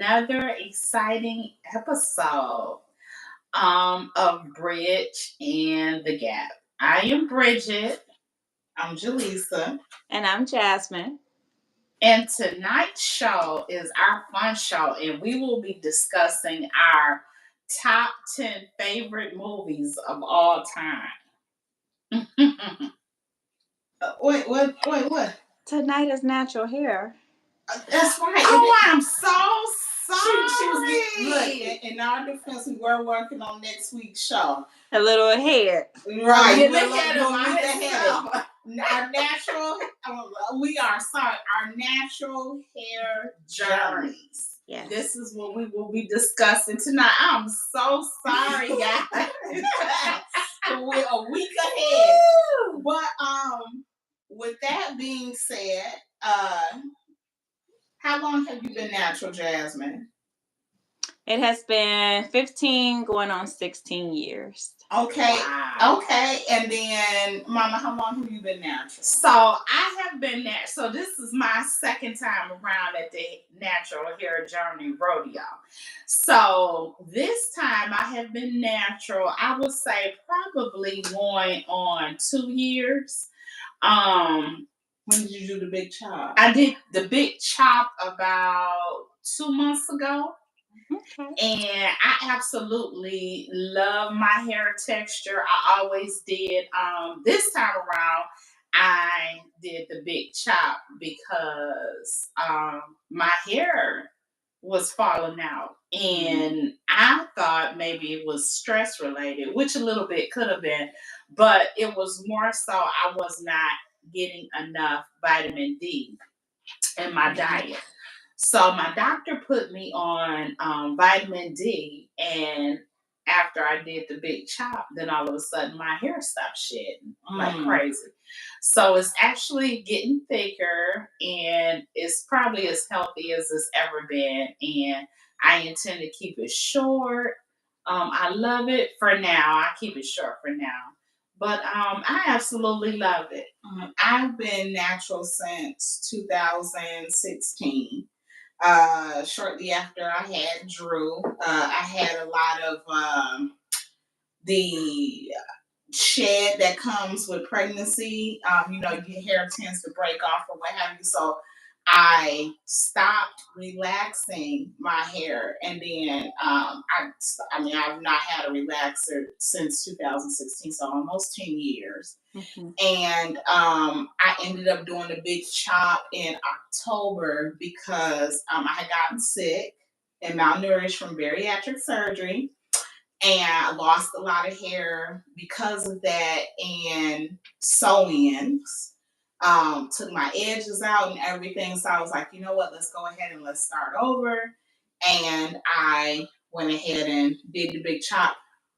another exciting episode of Bridge and the Gap. I am Bridget. I'm Jaleesa. And I'm Jasmine. And tonight's show is our fun show, and we will be discussing our top 10 favorite movies of all time. What? Tonight is natural hair. That's right. Oh, I'm so She was sorry. look in our defense. We were working on next week's show. A little head. Right, Get we're ahead of myself. our natural. We are sorry. Our natural hair journeys. Yes. This is what we will be discussing tonight. I'm so sorry, guys. We're a week ahead. But with that being said, how long have you been natural, Jasmine? It has been 15 going on 16 years. Okay. Wow. Okay. And then, Mama, how long have you been natural? So I have been natural. So this is my second time around at the Natural Hair Journey Rodeo. So this time I have been natural, I would say probably going on 2 years. When did you do the big chop? I did the big chop about 2 months ago. Okay. And I absolutely love my hair texture. I always did. This time around, I did the big chop because my hair was falling out. And I thought maybe it was stress related, which a little bit could have been, but it was more so I was not getting enough vitamin D in my diet. So my doctor put me on vitamin D, and after I did the big chop, then all of a sudden my hair stopped shedding like crazy. So it's actually getting thicker, and it's probably as healthy as it's ever been. And I intend to keep it short. I love it for now. I keep it short for now. But I absolutely love it. I've been natural since 2016. Shortly after I had Drew, I had a lot of the shed that comes with pregnancy. Your hair tends to break off or what have you. So I stopped relaxing my hair, and then I've not had a relaxer since 2016, so almost 10 years. Mm-hmm. And I ended up doing a big chop in October because I had gotten sick and malnourished from bariatric surgery, and I lost a lot of hair because of that, and sew-ins. Took my edges out and everything. So I was like, you know what, let's go ahead and let's start over. And I went ahead and did the big chop.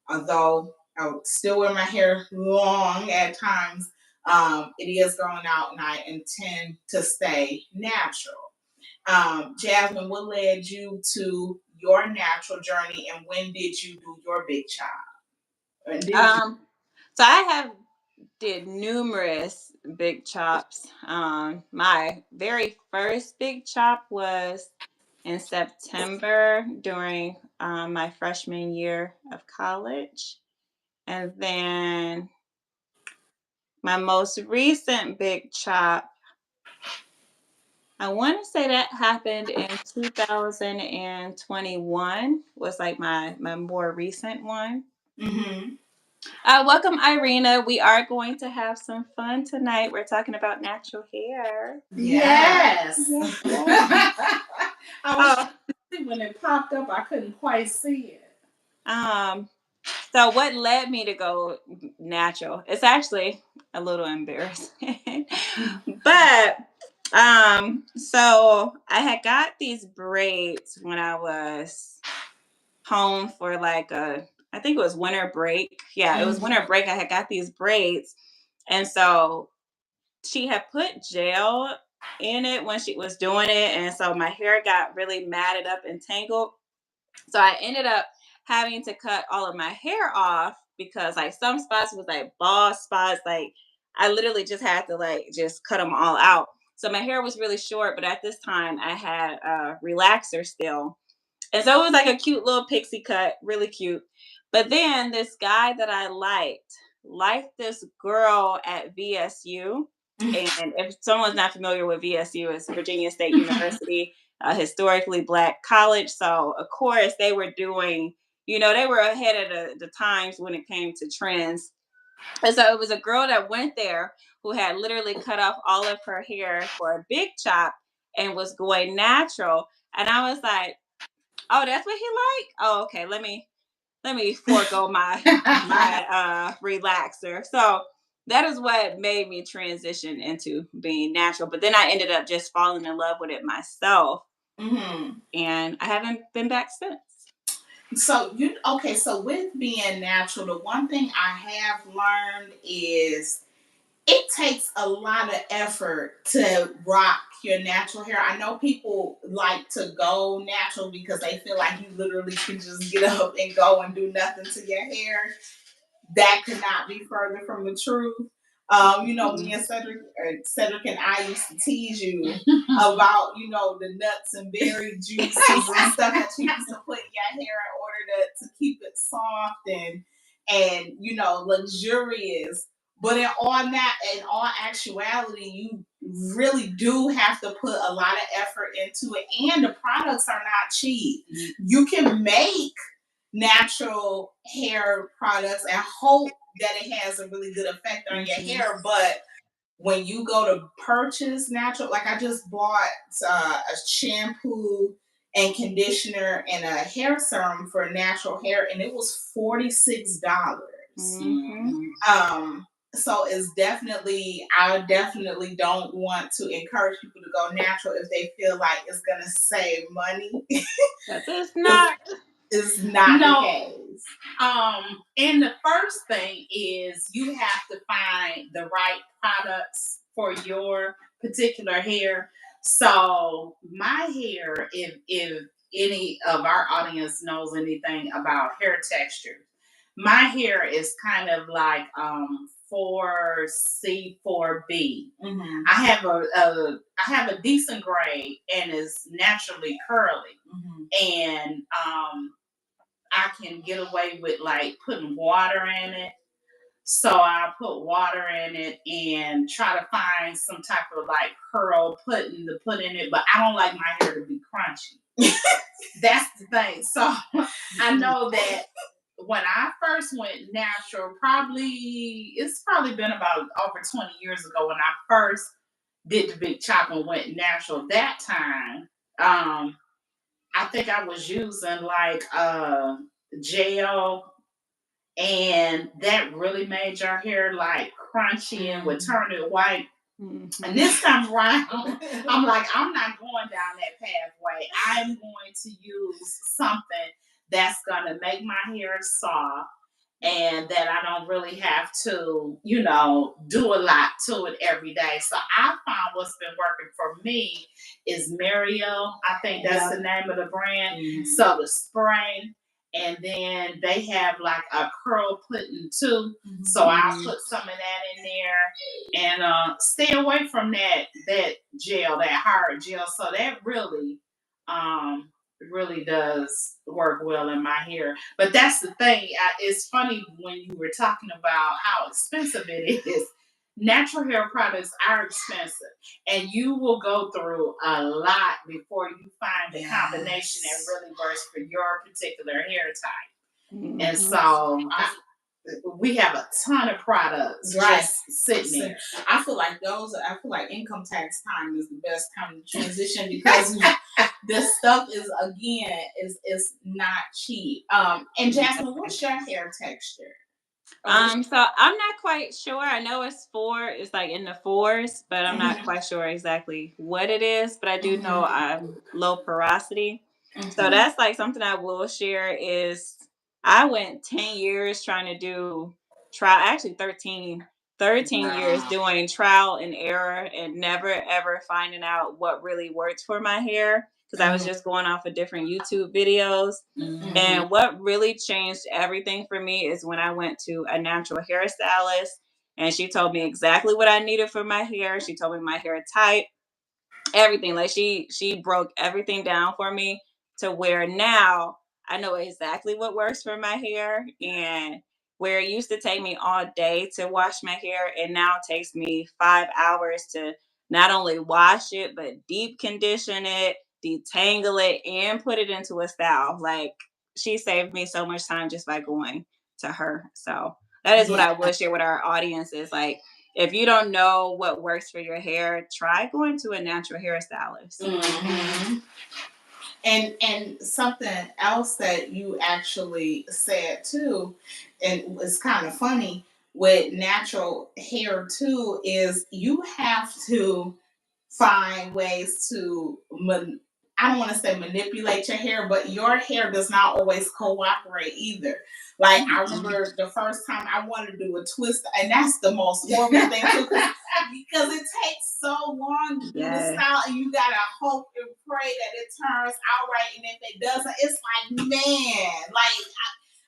Although I would still wear my hair long at times, it is growing out and I intend to stay natural. Jasmine, what led you to your natural journey, and when did you do your big chop? So I have did numerous big chops. My very first big chop was in September during my freshman year of college. And then my most recent big chop, I want to say that happened in 2021, was like my more recent one. Mm-hmm. Welcome, Irina. We are going to have some fun tonight. We're talking about natural hair. Yes. Yes. I was when it popped up, I couldn't quite see it. So what led me to go natural? It's actually a little embarrassing. But so I had got these braids when I was home for I think it was winter break. Yeah, it was winter break. I had got these braids. And so she had put gel in it when she was doing it. And so my hair got really matted up and tangled. So I ended up having to cut all of my hair off because like some spots was like bald spots. Like I literally just had to just cut them all out. So my hair was really short, but at this time I had a relaxer still. And so it was like a cute little pixie cut, really cute. But then this guy that I liked this girl at VSU. And if someone's not familiar with VSU, it's Virginia State University, a historically Black college. So, of course, they were doing, they were ahead of the times when it came to trends. And so it was a girl that went there who had literally cut off all of her hair for a big chop and was going natural. And I was like, oh, that's what he like? Oh, okay. Let me forego my relaxer. So that is what made me transition into being natural. But then I ended up just falling in love with it myself. And I haven't been back since. So so with being natural, the one thing I have learned is it takes a lot of effort to rock your natural hair. I know people like to go natural because they feel like you literally can just get up and go and do nothing to your hair. That could not be further from the truth. Me and Cedric and I used to tease you about, the nuts and berry juices and stuff that you used to put in your hair in order to keep it soft and luxurious. But in all actuality, you really do have to put a lot of effort into it, and the products are not cheap. You can make natural hair products and hope that it has a really good effect on your hair, but when you go to purchase natural, like I just bought a shampoo and conditioner and a hair serum for natural hair, and it was $46. So it's I definitely don't want to encourage people to go natural if they feel like it's gonna save money. That's not. It's not the case. And the first thing is you have to find the right products for your particular hair. So my hair, if any of our audience knows anything about hair texture, my hair is kind of like 4C, 4B. I have a decent grade and is naturally curly, and I can get away with like putting water in it. So I put water in it and try to find some type of like curl pudding to put in it, but I don't like my hair to be crunchy. That's the thing. So I know that when I first went natural, it's probably been about over 20 years ago when I first did the big chop and went natural. That time, I think I was using like gel, and that really made your hair like crunchy and would turn it white. And this time around, I'm like, I'm not going down that pathway. I'm going to use something that's gonna make my hair soft and that I don't really have to, do a lot to it every day. So I found what's been working for me is Mario. I think that's the name of the brand. So the spray, and then they have like a curl pudding too. So I'll put some of that in there and stay away from that gel, that hard gel. So that really does work well in my hair. But that's the thing. It's funny when you were talking about how expensive it is. Natural hair products are expensive, and you will go through a lot before you find the combination that really works for your particular hair type. And so we have a ton of products just sitting there. I feel like income tax time is the best time to transition because this stuff is not cheap. And Jasmine, what's your hair texture? So I'm not quite sure. I know it's like in the fours, but I'm not quite sure exactly what it is. But I do know I'm low porosity. So that's like something I will share is I went 10 years trying to do actually 13 years doing trial and error and never ever finding out what really worked for my hair because I was just going off of different YouTube videos. And what really changed everything for me is when I went to a natural hairstylist and she told me exactly what I needed for my hair. She told me my hair type, everything. Like she broke everything down for me. to where now I know exactly what works for my hair. And where it used to take me all day to wash my hair, it now takes me 5 hours to not only wash it, but deep condition it, detangle it, and put it into a style. Like, she saved me so much time just by going to her. So that is what Yeah. I will share with our audience is like, if you don't know what works for your hair, try going to a natural hairstylist. Mm-hmm. And something else that you actually said too, and it's kind of funny with natural hair too, is you have to find ways to I don't want to say manipulate your hair, but your hair does not always cooperate either. Like I remember the first time I wanted to do a twist, and that's the most horrible thing too, because it takes so long to do the Yes. style, and you gotta hope and pray that it turns out right. And if it doesn't, it's like, man, like.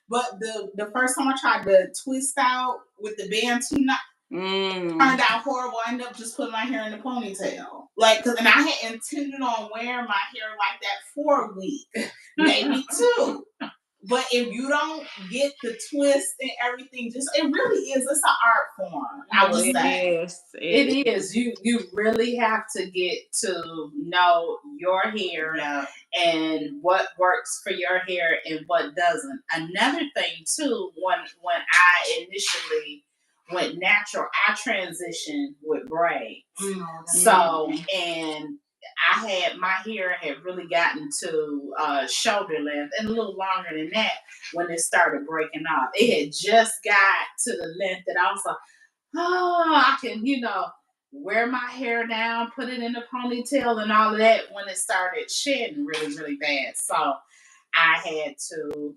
But the first time I tried to twist out with the band too, turned out horrible. I ended up just putting my hair in a ponytail. Like, and I had intended on wearing my hair like that for a week, maybe two. But if you don't get the twist and everything, just it really is. It's an art form. I would say it is. You really have to get to know your hair and what works for your hair and what doesn't. Another thing too, when I initially went natural, I transitioned with braids. So, and I had my hair had really gotten to shoulder length and a little longer than that when it started breaking off. It had just got to the length that I was like, oh, I can, wear my hair down, put it in a ponytail and all of that when it started shedding really, really bad. So I had to,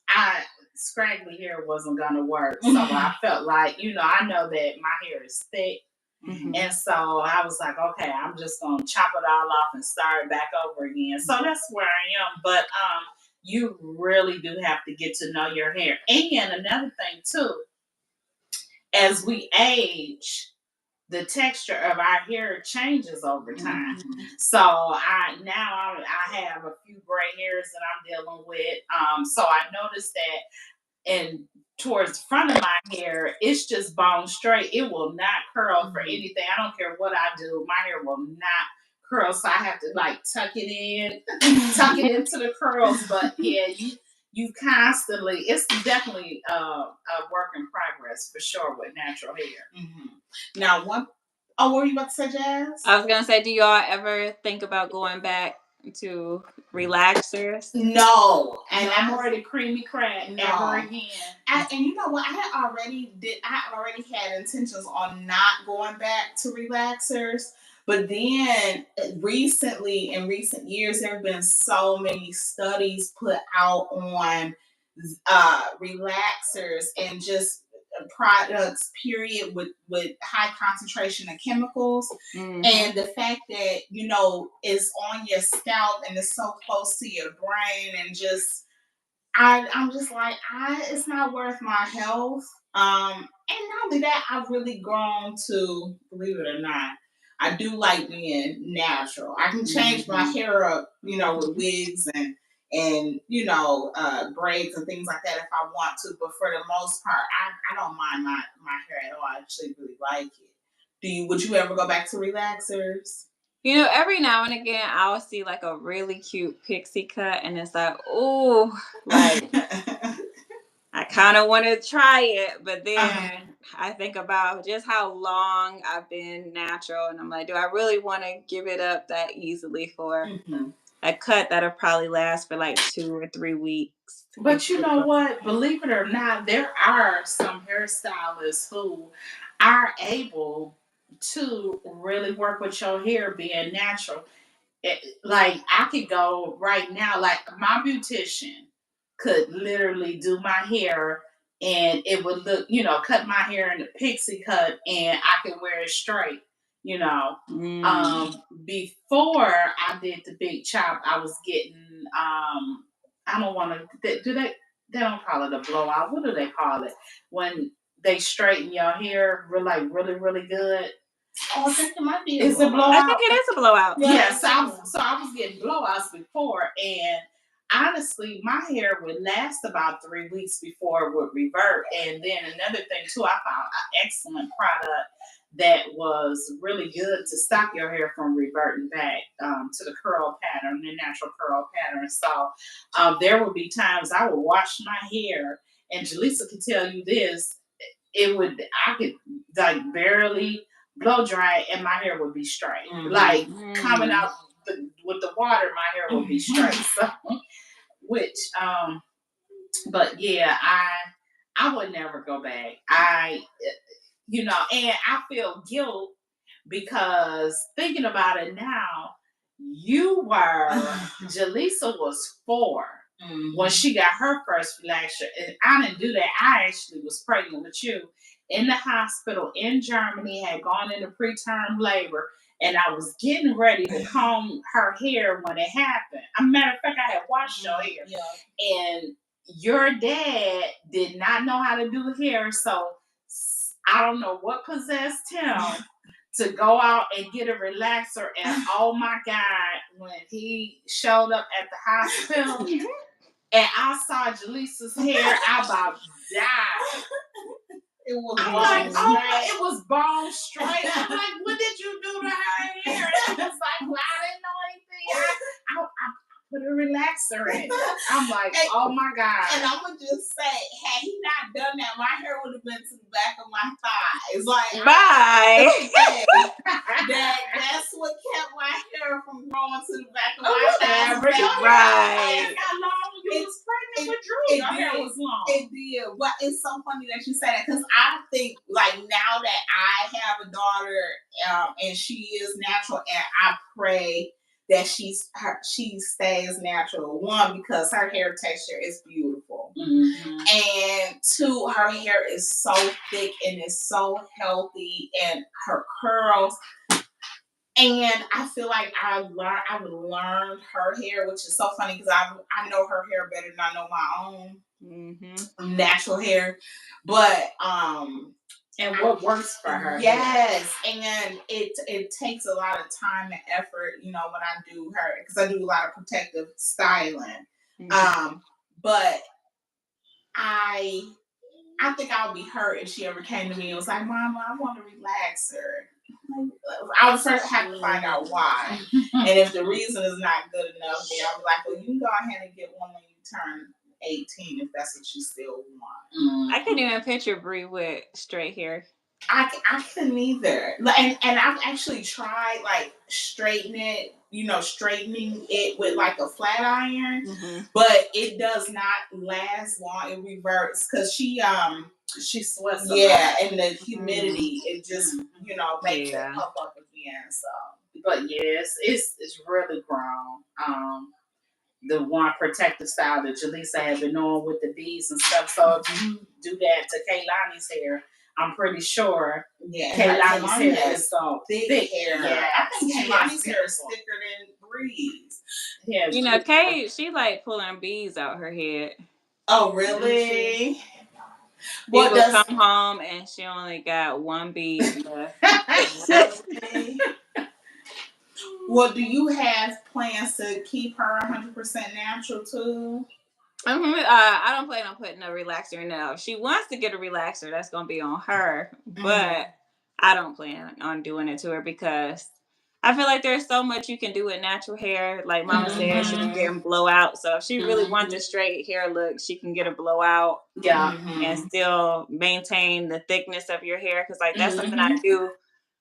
I scraggly hair wasn't gonna work. So I felt like, I know that my hair is thick. Mm-hmm. And so I was like, okay, I'm just gonna chop it all off and start back over again. So that's where I am. But you really do have to get to know your hair. And another thing too, as we age, the texture of our hair changes over time. Mm-hmm. So I have a few gray hairs that I'm dealing with. So I noticed that and towards the front of my hair, it's just bone straight. It will not curl for anything. I don't care what I do. My hair will not curl. So I have to like tuck it into the curls. But yeah, you constantly, it's definitely a work in progress for sure with natural hair. Mm-hmm. Now, what were you about to say, Jazz? I was going to say, do y'all ever think about going back to relaxers? No. And I'm already creamy crack ever again. And you know what? I already had intentions on not going back to relaxers. But then recently, in recent years, there have been so many studies put out on relaxers and just products, period, with high concentration of chemicals. Mm-hmm. And the fact that, is on your scalp and it's so close to your brain, and just, I'm just like, it's not worth my health. And not only that, I've really grown to, believe it or not, I do like being natural. I can change my hair up, with wigs and braids and things like that if I want to. But for the most part, I don't mind my hair at all. I actually really like it. Would you ever go back to relaxers? Every now and again, I'll see like a really cute pixie cut, and it's like, oh, like I kind of want to try it, but then I think about just how long I've been natural, and I'm like, do I really want to give it up that easily for a cut that'll probably last for like 2 or 3 weeks? But you know what? Believe it or not, there are some hairstylists who are able to really work with your hair being natural. Like I could go right now, like my beautician could literally do my hair and it would look, cut my hair in a pixie cut and I could wear it straight, Before I did the big chop, I was getting, I don't want to, they don't call it a blowout. What do they call it? When they straighten your hair really, really, really good. Oh, I think it might be. Is it blowout? I think it is a blowout. Yes, so I was getting blowouts before, and honestly, my hair would last about 3 weeks before it would revert. And then another thing too, I found an excellent product that was really good to stop your hair from reverting back to the curl pattern, the natural curl pattern. So there would be times I would wash my hair, and Jaleesa could tell you this. I could like barely blow dry and my hair would be straight. Like coming out with the water, my hair would be straight. So, which, but yeah, I would never go back. And I feel guilt because thinking about it now, Jaleesa was 4 when she got her first relaxer, and I didn't do that. I actually was pregnant with you in the hospital in Germany, had gone into preterm labor, and I was getting ready to comb her hair when it happened. As a matter of fact, I had washed your hair, and your dad did not know how to do hair, so I don't know what possessed him to go out and get a relaxer. And oh my God, when he showed up at the hospital and I saw Jaleesa's hair, I about died. It was it was bone straight. I'm like, what did you do to her hair? And it was like, well, I didn't know anything. I put a relaxer in. I'm like, oh my God. And I'm gonna just say, had he not done that, my hair would have been to the back of my thighs. Like, bye. That's what kept my hair from growing to the back of my thighs. Right. How long you was pregnant with Drew? Your hair was long. It did. But it's so funny that you say that, because I think, like, now that I have a daughter, and she is natural, and I pray that she stays natural. 1, because her hair texture is beautiful, and 2, her hair is so thick and is so healthy, and her curls. And I feel like I've learned her hair, which is so funny because I know her hair better than I know my own natural hair, but and what works for her. Yes, and it takes a lot of time and effort, when I do her, because I do a lot of protective styling. But I think I'll be hurt if she ever came to me and was like, "Mama, I want to relax her." I would first have to find out why, and if the reason is not good enough, then I'll be like, "Well, you can go ahead and get one when you turn 18 if that's what you still want." I couldn't even picture Bridg with straight hair. I couldn't either. And I've actually tried like straightening it with like a flat iron, but it does not last long. It reverts because she sweats. Yeah, and the humidity, it just makes it pop up again. So, but yes, it's really grown. The one protective style that Jaleesa had been on with the beads and stuff. So if you do that to Kaylani's hair, I'm pretty sure Kaylani's hair is so thick hair. Yeah, I think Kaylani's hair is thicker than Brigg's. Yeah, Kay, she like pulling beads out her head. Oh, really? What does come home and she only got one bead left. Well, do you have plans to keep her 100% natural too? I don't plan on putting a relaxer in now. If she wants to get a relaxer, that's gonna be on her. But I don't plan on doing it to her because I feel like there's so much you can do with natural hair. Like Mama said, she can get them blowout. So if she really wants a straight hair look, she can get a blowout. Yeah. And still maintain the thickness of your hair. Because like that's something I do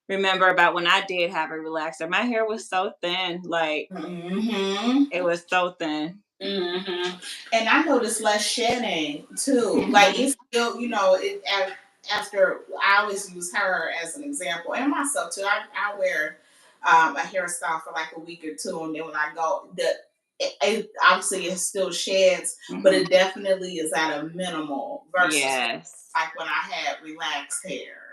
remember about when I did have a relaxer. My hair was so thin. Like it was so thin. And I noticed less shedding too. Like it's still, after I always use her as an example, and myself too. I wear a hairstyle for like a week or two, and then when I go, it obviously it still sheds, but it definitely is at a minimal versus like when I had relaxed hair.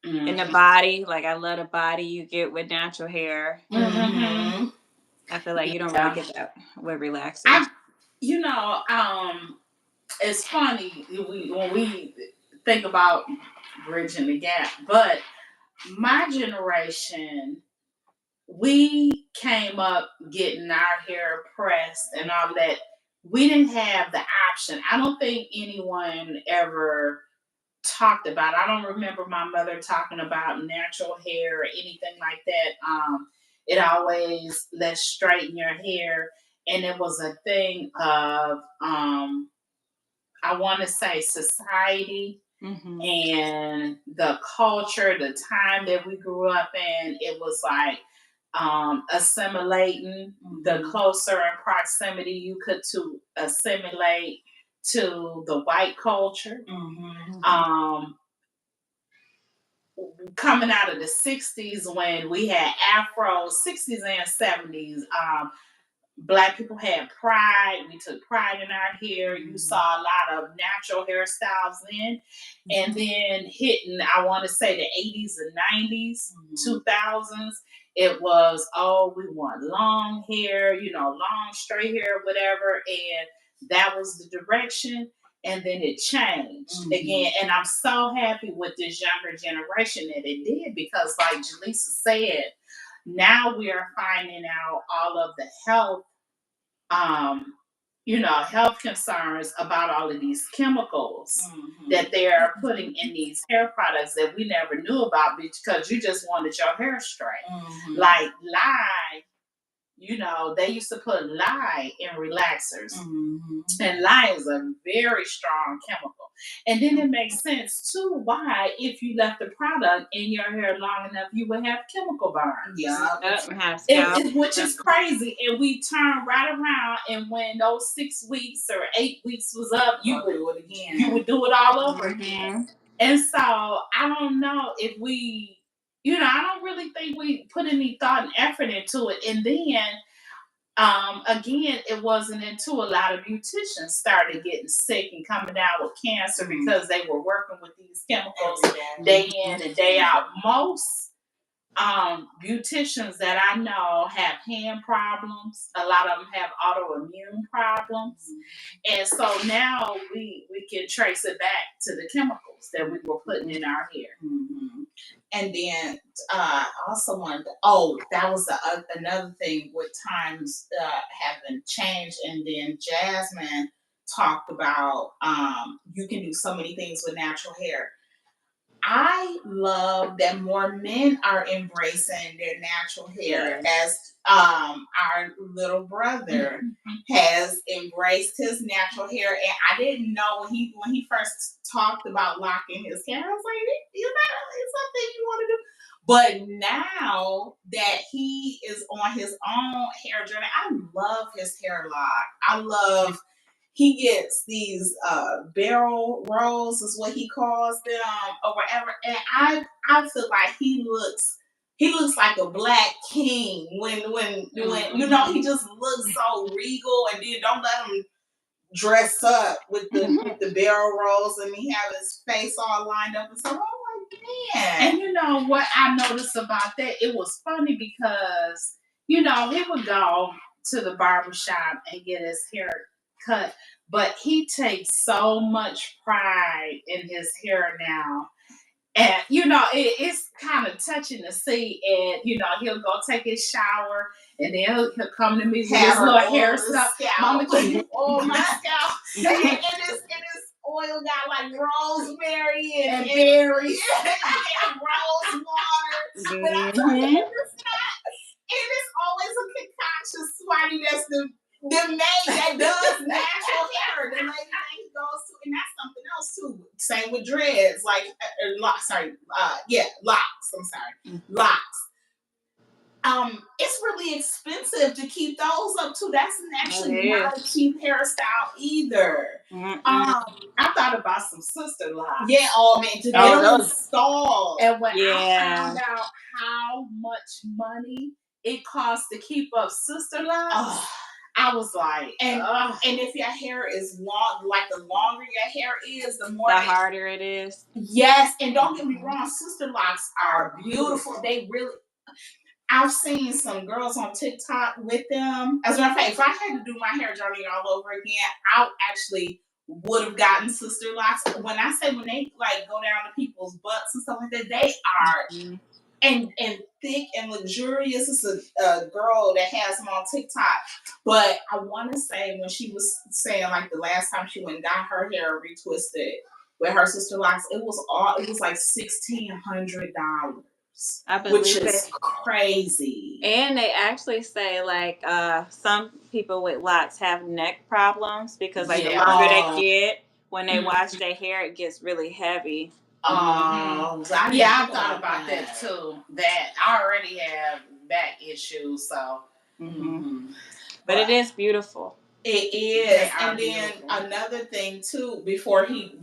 In the body, like I love the body you get with natural hair. I feel like you don't really get that with relaxers. It's funny when we think about bridging the gap, but my generation, we came up getting our hair pressed and all that. We didn't have the option. I don't think anyone ever talked about. I don't remember my mother talking about natural hair or anything like that. It always, let's straighten your hair, and it was a thing of I want to say society Mm-hmm. and the culture, the time that we grew up in. It was like assimilating. The Mm-hmm. closer in proximity you could to assimilate to the white culture. Mm-hmm. Um, Coming out of the 60s when we had afros, 60s and 70s, Black people had pride. We took pride in our hair. You saw a lot of natural hairstyles then. And then hitting, I want to say the 80s and 90s, 2000s, it was, oh, we want long hair, long straight hair, whatever. And that was the direction. And then it changed again. And I'm so happy with this younger generation that it did because, like Jaleesa said, now we are finding out all of the um, health concerns about all of these chemicals that they're putting in these hair products that we never knew about because you just wanted your hair straight. Like lye, they used to put lye in relaxers. And lye is a very strong chemical. And then it makes sense too why, if you left the product in your hair long enough, you would have chemical burns. Which is crazy. And we turn right around, and when those 6 weeks or 8 weeks was up, you would do it again. You would do it all over again. And so I don't know if we, I don't really think we put any thought and effort into it. And then again, it wasn't until a lot of beauticians started getting sick and coming down with cancer because they were working with these chemicals day in and day out. Most beauticians that I know have hand problems. A lot of them have autoimmune problems. And so now we can trace it back to the chemicals that we were putting in our hair. And then also wanted that was another thing with times having changed. And then Jasmine talked about you can do so many things with natural hair. I love that more men are embracing their natural hair, as our little brother has embraced his natural hair. And I didn't know when he first talked about locking his hair, I was like, is that something you want to do? But now that he is on his own hair journey, I love his hair lock. I love he gets these barrel rolls, is what he calls them, or whatever. And I feel like he looks like a black king when he just looks so regal. And then don't let him dress up with the barrel rolls and he have his face all lined up and so I'm like, man. And you know what I noticed about that? It was funny because he would go to the barbershop and get his hair cut, but he takes so much pride in his hair now. And it's kind of touching to see. And he'll go take his shower, and then he'll come to me with his little hair stuff. Mama, can you oil my scalp? and this oil got like rosemary and berries and rose water. But I told him and it's always a concoction swatty that's the maid that does natural hair. The lady that he goes to, and that's something else too. Same with dreads, like locks. Locks. I'm sorry, locks. It's really expensive to keep those up too. That's actually not a cheap hairstyle either. I thought about some sister locks. Yeah, man, to get them installed. And when I found out how much money it costs to keep up sister locks, I was like, and if your hair is long, like the longer your hair is, the harder it is. Yes, and don't get me wrong, sister locks are beautiful. They really. I've seen some girls on TikTok with them. As a matter of fact, if I had to do my hair journey all over again, I'll actually would have gotten sister locks. When I say when they like go down to people's butts and stuff like that, they are Mhm. and thick and luxurious. It's a girl that has them on TikTok. But I want to say when she was saying like the last time she went and got her hair retwisted with her sister locks, it was like $1,600, I which believe it. is crazy. And they actually say like some people with locks have neck problems because like the Yeah. longer they Oh, get, when they mhm. wash their hair, it gets really heavy. So I didn't Yeah, I know thought about that too. That I already have back issues, so. Hmm. But it But is beautiful. it They is, are and then beautiful. another thing too. Before he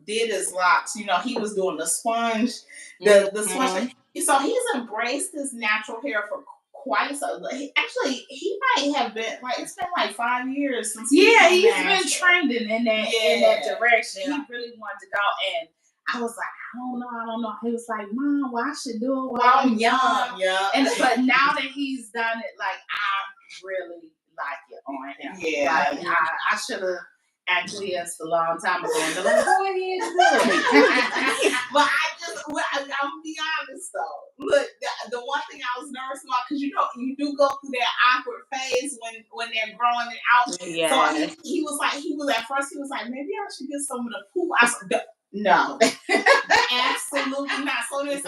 did his locks, he was doing the sponge, the sponge. Mhm. So he's embraced his natural hair for quite so. Actually, he might have been like it's been like 5 years since. Yeah, He's he's been been trending in that direction. Yeah. He really wanted to go, and I was like, I don't know. He was like, Mom, well, I should do it while While I'm I'm young. yeah. But now that he's done it, like I really like it on him. Yeah. Like I should have acquiesced a long time ago and been like, go ahead and do it. But I'm gonna be honest though. Look, the one thing I was nervous about because you do go through that awkward phase when they're growing it out. So Yes. he was at first he was like maybe I should get some of the poo. I said no, absolutely not. So then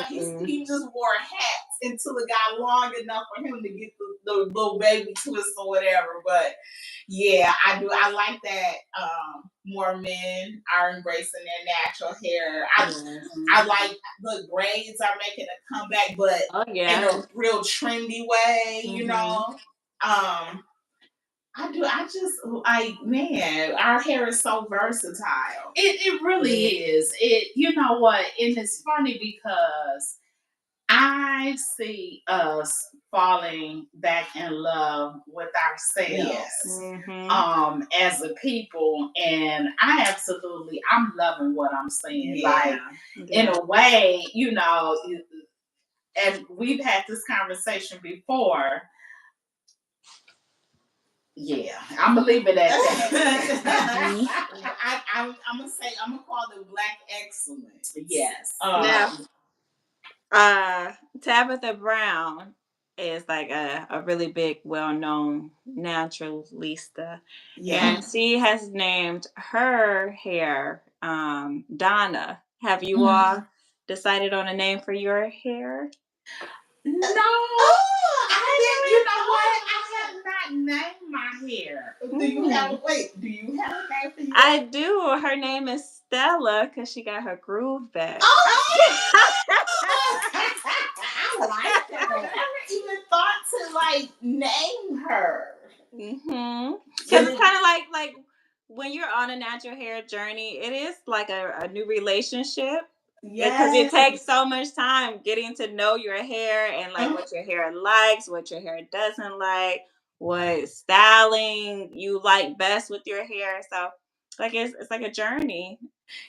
he just wore hats until it got long enough for him to get the little baby twist or whatever. But yeah, I do. I like that more men are embracing their natural hair. I like the braids are making a comeback, but Oh in yeah. a real trendy way, Mhm. I do. I just like man, our hair is so versatile. It really is. It You know what? And it's funny because I see us falling back in love with ourselves Yes. as a people, and I'm loving what I'm seeing. Yeah. Like in a way, and we've had this conversation before. Yeah, I'm gonna leave it at that. I'm gonna call them black excellence. Yes. Now, Tabitha Brown is like a really big, well known naturalista. Yeah. And she has named her hair Donna. Have you all decided on a name for your hair? No, Oh, you know what? I have not named my hair. Do you have a name for yours? I do. Her name is Stella because she got her groove back. Oh, I like that. I never even thought to like name her. Because it's kind of like when you're on a natural hair journey, it is like a new relationship. Because it takes so much time getting to know your hair and like what your hair likes, what your hair doesn't like, what styling you like best with your hair. So like it's like a journey.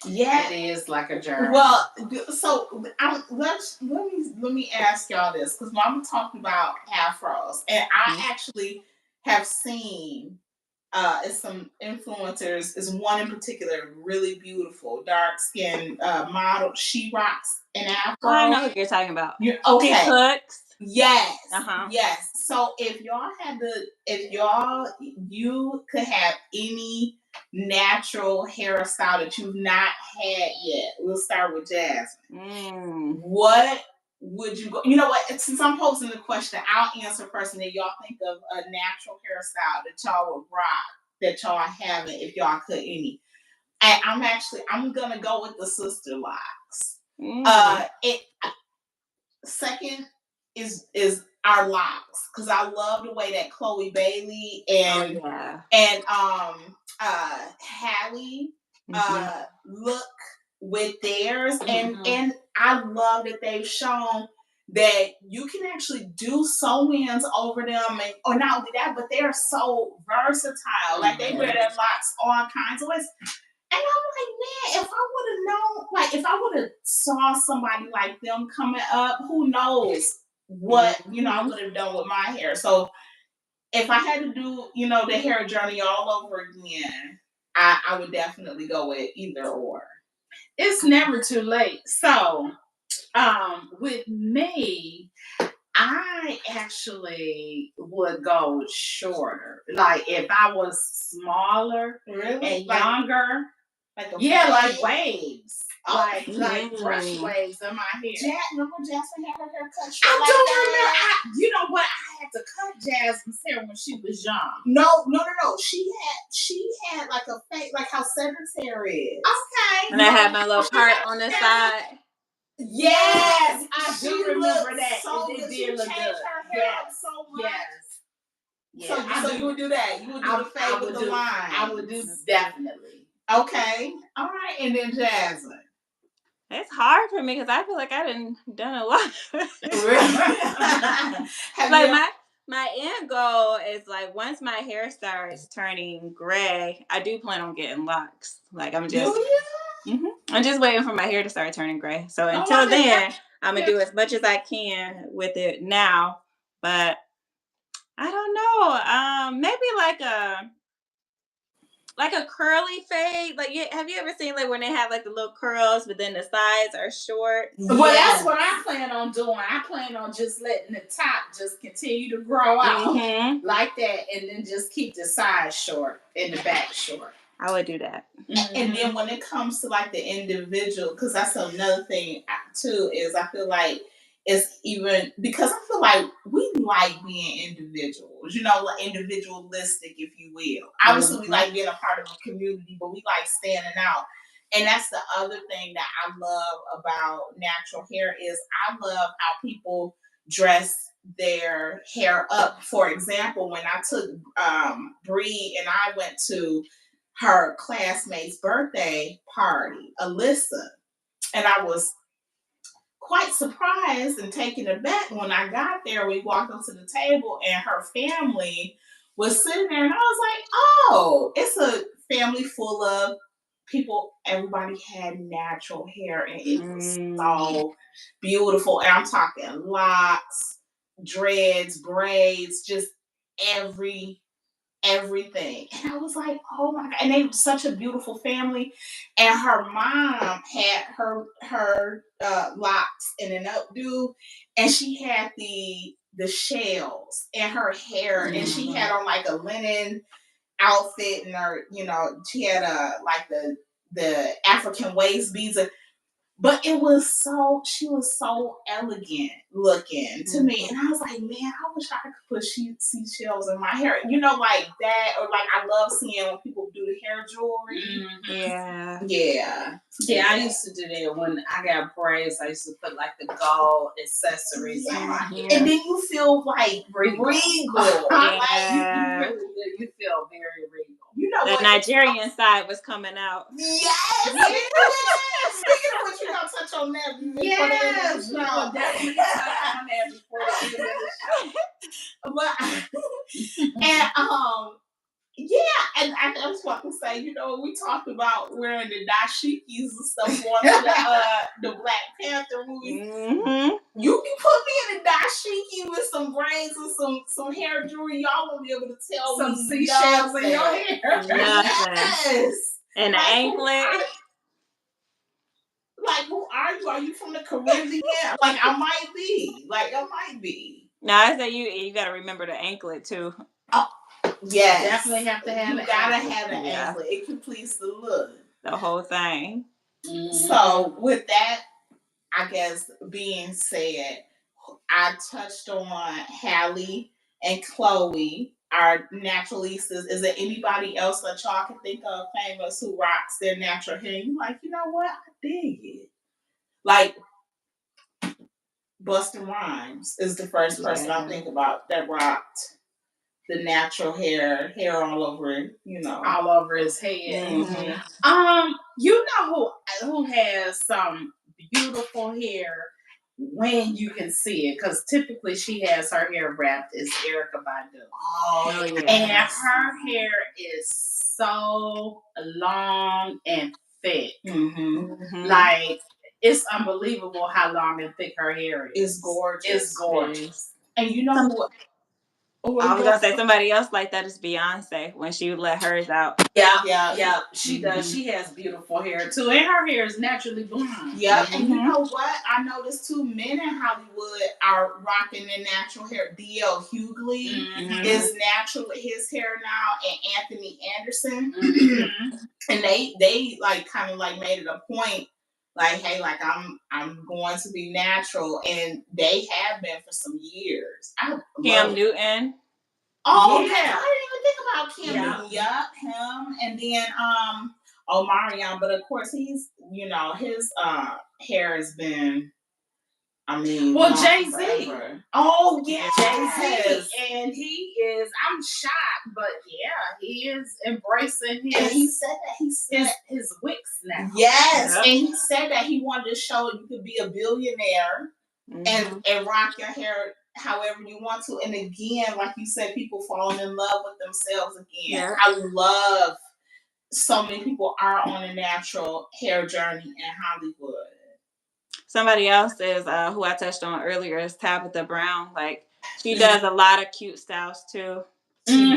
Yeah, it is like a journey. Well, so let me ask y'all this because I'm talking about afros, and I actually have seen some influencers. Is one in particular really beautiful, dark skinned model. She rocks an afro. Oh, I know who you're talking about. Okay. She cooks. Yes. Uh-huh. Yes. So if you could have any natural hairstyle that you've not had yet, we'll start with Jasmine. What would you go? You know what? Since I'm posing the question, I'll answer first, and then y'all think of a natural hairstyle that y'all would rock that y'all haven't if y'all could any. And I'm gonna go with the sister locks. Second is our locks because I love the way that Chloe Bailey and Hallie look with theirs, and I love that they've shown that you can actually do sew-ins over them, or not only that, but they're so versatile. Like they wear their locks all kinds of ways. And I'm like, man, if I would have saw somebody like them coming up, who knows what, I would have done with my hair. So if I had to do, the hair journey all over again, I would definitely go with either or. It's never too late. So, with me, I actually would go shorter. Like if I was smaller Really? and younger, Like a yeah, like fade? waves, like brush waves in my hair. Remember Jasmine had her hair cut I short like don't remember. that? You know what? I had to cut Jasmine's hair when she was young. No. She had like a fade, like how Cedric's hair is. Okay. And I had my little part on the side. Yes, I She do remember that. so It good. did She look changed good. her hair up Yes. so much. Yes. Yeah, so you would do that. You would do the fade with the line. I would do definitely. Okay. All right. And then Jasmine. It's hard for me because I feel like I done a lot. Like my end goal is like once my hair starts turning gray, I do plan on getting locks. Like I'm just I'm just waiting for my hair to start turning gray. So until then, I'm gonna do as much as I can with it now. But I don't know. Maybe like a curly fade. Like, have you ever seen like when they have like the little curls, but then the sides are short? Well, that's what I plan on doing. I plan on just letting the top just continue to grow out like that, and then just keep the sides short and the back short. I would do that. And then when it comes to like the individual, because that's another thing too, is I feel like it's even because I feel like we like being individuals, like individualistic, if you will. Obviously, we like being a part of a community, but we like standing out. And that's the other thing that I love about natural hair is I love how people dress their hair up. For example, when I took Bridg and I went to her classmate's birthday party, Alyssa, and I was quite surprised and taken aback when I got there. We walked up to the table and her family was sitting there, and I was like, oh, it's a family full of people. Everybody had natural hair, and it was so beautiful. And I'm talking locks, dreads, braids, just everything. And I was like, oh my God. And they were such a beautiful family. And her mom had her locks in an updo, and she had the shells in her hair, and she had on like a linen outfit, and her, she had like the African waist beads. But she was so elegant looking to me. And I was like, man, I wish I could put seashells in my hair. Like that. Or like I love seeing when people do the hair jewelry. Yeah. Yeah, I used to do that when I got braids. I used to put like the gold accessories in my hair. And then you feel like regal. Yeah. Like, you feel very regal. The Nigerian side was coming out. Yes. Speaking of which, you gonna touch on that. Yes, we will definitely touch on that before the end of the show. And I just want to say, we talked about wearing the dashikis and stuff going to the Black Panther movie. You can put me in a dashiki with some braids and some hair jewelry. Y'all won't be able to tell some me seashells in your hair. Yes. And the anklet. Like, who are you? Are you from the Caribbean? Like, I might be. No, I say you got to remember the anklet too. Oh, yes. You definitely have to have You gotta have an anklet. It completes the look. The whole thing. So, with that, I guess being said, I touched on Hallie and Chloe, our naturalistas. Is there anybody else that y'all can think of famous who rocks their natural hair? You like, you know what? I dig it. Like Busta Rhymes is the first person I think about that rocked the natural hair all over, all over his head. You know who has some beautiful hair when you can see it, because typically she has her hair wrapped, is Erykah Badu. Oh yeah. And her hair is so long and thick. Like, it's unbelievable how long and thick her hair is. It's gorgeous. It's gorgeous. And you know what? Oh, I was gonna say somebody else like that is Beyonce when she let hers out. Yeah, she does. She has beautiful hair too, and her hair is naturally blonde. Yep, and you know what? I noticed too, men in Hollywood are rocking their natural hair. D.L. Hughley is natural with his hair now, and Anthony Anderson. And they like kind of like made it a point, like, hey, like I'm going to be natural, and they have been for some years. Cam Newton. Oh yeah, I didn't even think about Cam Newton. Yup, him, and then Omarion, but of course he's his hair has been. I mean, well, Jay-Z. Forever. Oh yeah, Jay-Z, and he is. I'm shocked, but yeah, he is embracing his. And he said that his wicks now. Yes, and he said that he wanted to show you could be a billionaire and rock your hair however you want to. And again, like you said, people falling in love with themselves again. Yeah. I love so many people are on a natural hair journey in Hollywood. Somebody else is who I touched on earlier is Tabitha Brown. Like she does a lot of cute styles too. She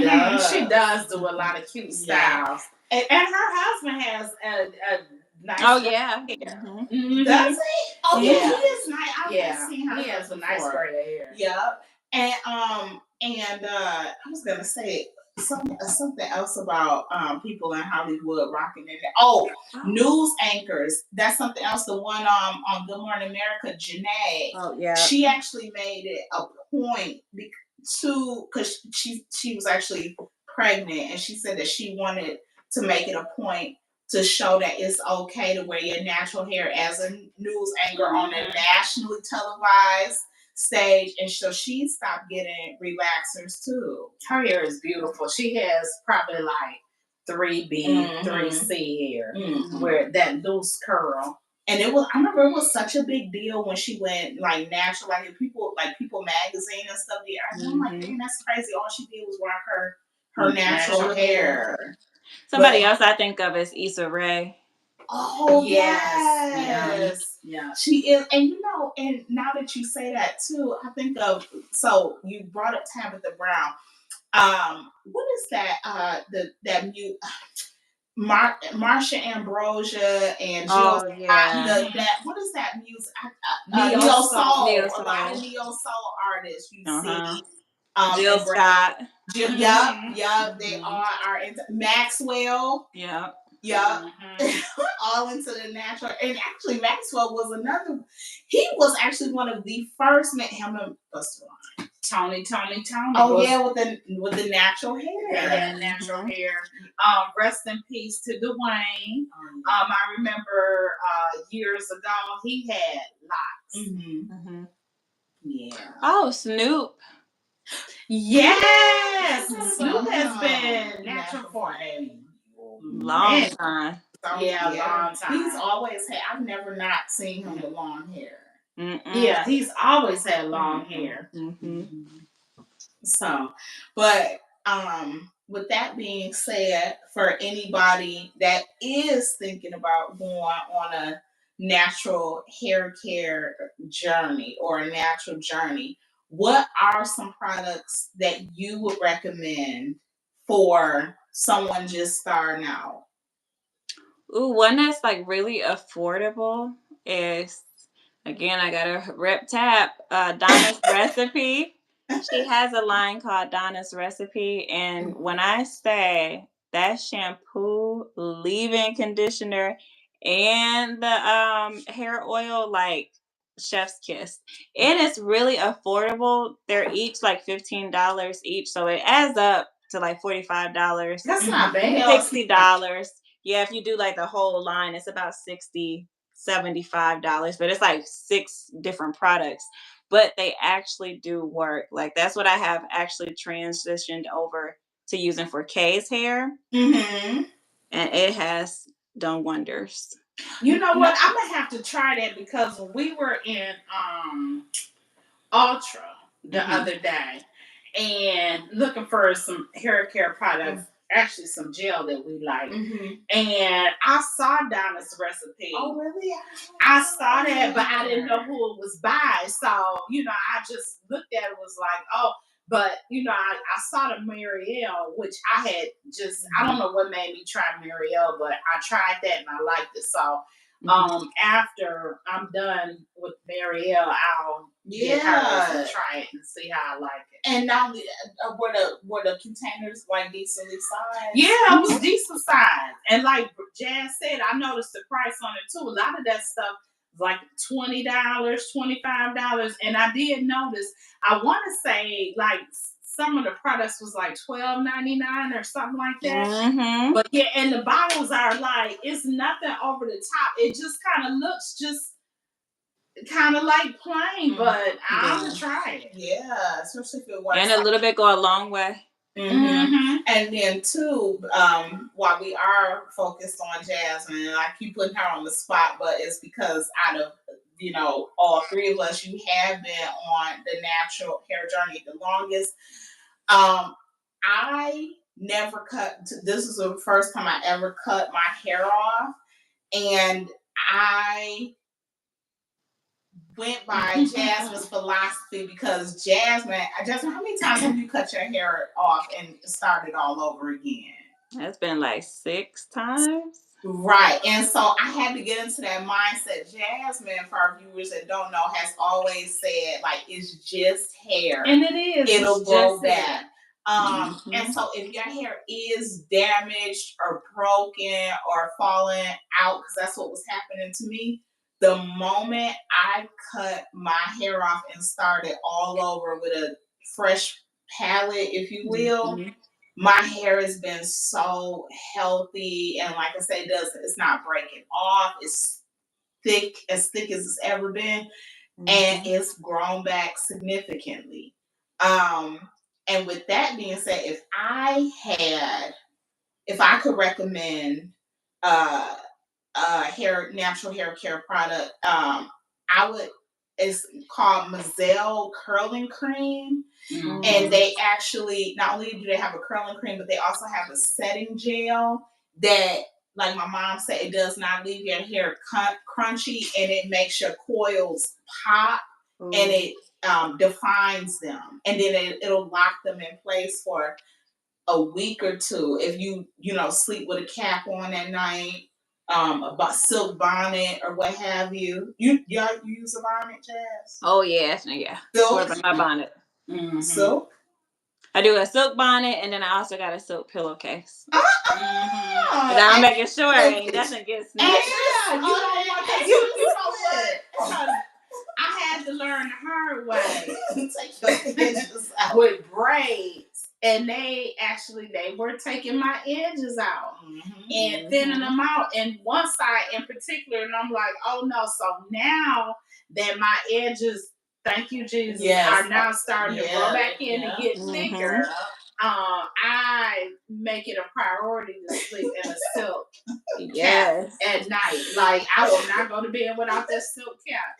does do a lot of cute styles, and her husband has a nice. Oh yeah, hair. Does he? Oh yeah, he is nice. I've seen her. He has a nice gray hair. Yep. And I was gonna say something else about people in Hollywood rocking it. News anchors. That's something else. The one on Good Morning America, Janae. Oh yeah. She actually made it a point because she was actually pregnant, and she said that she wanted to make it a point to show that it's okay to wear your natural hair as a news anchor on a nationally televised stage, and so she stopped getting relaxers too. Her hair is beautiful. She has probably like 3B, 3C hair, where that loose curl. And I remember it was such a big deal when she went like natural, like People magazine and stuff. I'm like, dang, that's crazy. All she did was rock her natural hair. Somebody else I think of is Issa Rae. Oh yes. Yeah. She is, and and now that you say that too, I think of, so you brought up Tabitha Brown. What is that? That mute. Marsha Ambrosia and Jill. What is that music? Neo Soul. A lot of Neo Soul artists you see. Jill Scott. Yup. They are into Maxwell. Yep. All into the natural. And actually, Maxwell was another. He was actually one of the first men. Him and Tony. Oh yeah, with the natural hair. Yeah, natural hair. Rest in peace to Dwayne. I remember years ago he had locks. Yeah. Oh, Snoop. Yes, Snoop has been natural for a long time. Long time. He's always had. I've never not seen him with long hair. Yeah, he's always had long hair. So, but with that being said, for anybody that is thinking about going on a natural hair care journey or a natural journey, what are some products that you would recommend for someone just starting out? Ooh, one that's like really affordable is, again, I gotta rep tap, Donna's Recipe. She has a line called Donna's Recipe, and when I say that shampoo, leave-in conditioner, and the hair oil, like chef's kiss. It is really affordable. They're each like $15 each, so it adds up to like $45. That's not bad. $60. Yeah, if you do like the whole line, it's about $60, $75, but it's like 6 different products. But they actually do work. Like that's what I have actually transitioned over to using for Kay's hair. And it has done wonders. You know what? I'm gonna have to try that, because when we were in Ultra the other day and looking for some hair care products, actually some gel that we like, and I saw Donna's Recipe. Oh really? I saw that, but I didn't know who it was by. So I just looked at it, was like, oh. But I saw the Marielle, which I had just I don't know what made me try Marielle, but I tried that and I liked it. So after I'm done with Marielle, I'll get hers and try it and see how I like it. And now were the containers like decently sized? Yeah, it was decent size. And like Jazz said, I noticed the price on it too. A lot of that stuff was like $20, $25. And I did notice, I want to say like some of the products was like $12.99 or something like that. But yeah, and the bottles are like, it's nothing over the top. It just kind of looks just kind of like plain, but I'm gonna try it. Yeah, especially if it works. And a little bit go a long way. And then too, while we are focused on Jasmine, and I keep putting her on the spot, but it's because out of all three of us, you have been on the natural hair journey the longest. I never cut. This is the first time I ever cut my hair off, and I went by Jasmine's philosophy because Jasmine, how many times have you cut your hair off and started all over again? That's been like 6 times. Right. And so I had to get into that mindset. Jasmine, for our viewers that don't know, has always said, like, it's just hair. And it is. It'll grow back. And so if your hair is damaged or broken or falling out, because that's what was happening to me, the moment I cut my hair off and started all over with a fresh palette, if you will, my hair has been so healthy. And like I say, it's not breaking off. It's as thick as it's ever been. And it's grown back significantly. And with that being said, if I could recommend natural hair care product, it's called Mazel Curling Cream. And they actually, not only do they have a curling cream, but they also have a setting gel that, like my mom said, it does not leave your hair crunchy, and it makes your coils pop, and it defines them, and then it'll lock them in place for a week or two if you sleep with a cap on at night, a silk bonnet or what have you. You use a bonnet, Jazz? Oh yeah. Silk? My bonnet. Silk? I do a silk bonnet, and then I also got a silk pillowcase. But I'm making sure it doesn't get snatched. Yeah, you don't want that. You know what? I had to learn the hard way. Take your edges out with braids, and they were taking my edges out and thinning them out, and one side in particular, and I'm like, oh no! So now that my edges, thank you Jesus, are now starting to grow back in and get thicker. I make it a priority to sleep in a silk cap at night. Like, I will not go to bed without that silk cap.